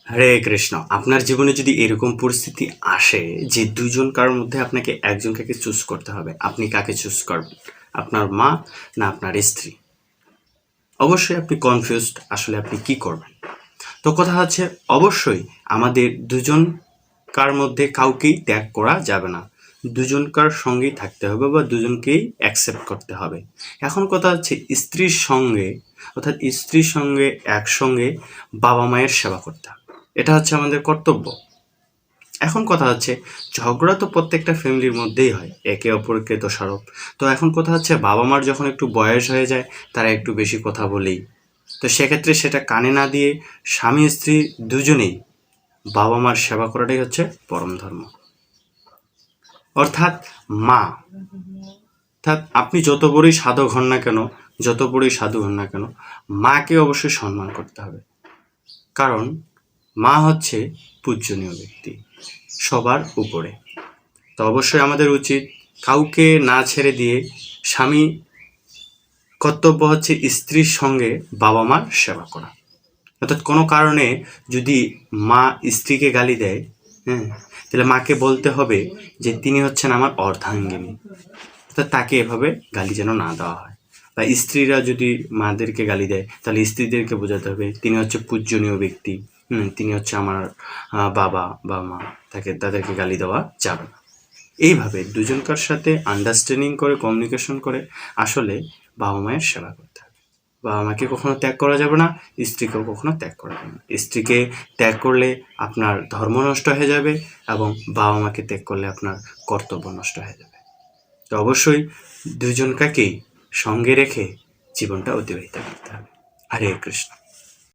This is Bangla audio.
হরে কৃষ্ণ। আপনার জীবনে যদি এরকম পরিস্থিতি আসে যে দুজন কারোর মধ্যে আপনাকে একজনকে চুজ করতে হবে, আপনি কাকে চুজ করবেন? আপনার মা না আপনার স্ত্রী? অবশ্যই আপনি কনফিউজড, আসলে আপনি কি করবেন। তো কথা হচ্ছে, অবশ্যই আমাদের দুজনকার মধ্যে কাউকেই ত্যাগ করা যাবে না, দুজনকার সঙ্গেই থাকতে হবে বা দুজনকেই অ্যাকসেপ্ট করতে হবে। এখন কথা হচ্ছে, স্ত্রীর সঙ্গে অর্থাৎ স্ত্রীর সঙ্গে একসঙ্গে বাবা মায়ের সেবা করতে হবে, এটা হচ্ছে আমাদের কর্তব্য। এখন কথা হচ্ছে, ঝগড়া তো প্রত্যেকটা ফ্যামিলির মধ্যেই হয়, একে অপরকে দোষারোপ। তো এখন কথা হচ্ছে, বাবা মার যখন একটু বয়স হয়ে যায়, তারা একটু বেশি কথা বলেই, তো সেক্ষেত্রে সেটা কানে না দিয়ে স্বামী স্ত্রী দুজনেই বাবা মার সেবা করাটাই হচ্ছে পরম ধর্ম। অর্থাৎ মা, অর্থাৎ আপনি যত বড়ই সাধক হন না কেন, যত বড়ই সাধু হন না কেন, মাকে অবশ্যই সম্মান করতে হবে। কারণ মা হচ্ছে পূজনীয় ব্যক্তি, সবার উপরে। তো অবশ্যই আমাদের উচিত কাউকে না ছেড়ে দিয়ে স্বামী কর্তব্য হচ্ছে স্ত্রীর সঙ্গে বাবা মার সেবা করা। অর্থাৎ কোনো কারণে যদি মা স্ত্রীকে গালি দেয়, হ্যাঁ, তাহলে মাকে বলতে হবে যে তিনি হচ্ছেন আমার অর্ধাঙ্গিনী, অর্থাৎ তাকে এভাবে গালি যেন না দেওয়া হয়। বা স্ত্রীরা যদি মাদেরকে গালি দেয়, তাহলে স্ত্রীদেরকে বোঝাতে হবে তিনি হচ্ছে পূজনীয় ব্যক্তি, তিনি হচ্ছে আমার বাবা বা মা, তাদেরকে গালি দেওয়া যাবে না। এইভাবে দুজনকার সাথে আন্ডারস্ট্যান্ডিং করে, কমিউনিকেশন করে আসলে বাবা মায়ের সেবা করতে হবে। বাবা মাকে কখনো ত্যাগ করা যাবে না, স্ত্রীকেও কখনো ত্যাগ করা যাবে না। স্ত্রীকে ত্যাগ করলে আপনার ধর্ম নষ্ট হয়ে যাবে, এবং বাবা মাকে ত্যাগ করলে আপনার কর্তব্য নষ্ট হয়ে যাবে। তো অবশ্যই দুজনকাকেই সঙ্গে রেখে জীবনটা অতিবাহিত করতে হবে। হরে কৃষ্ণ।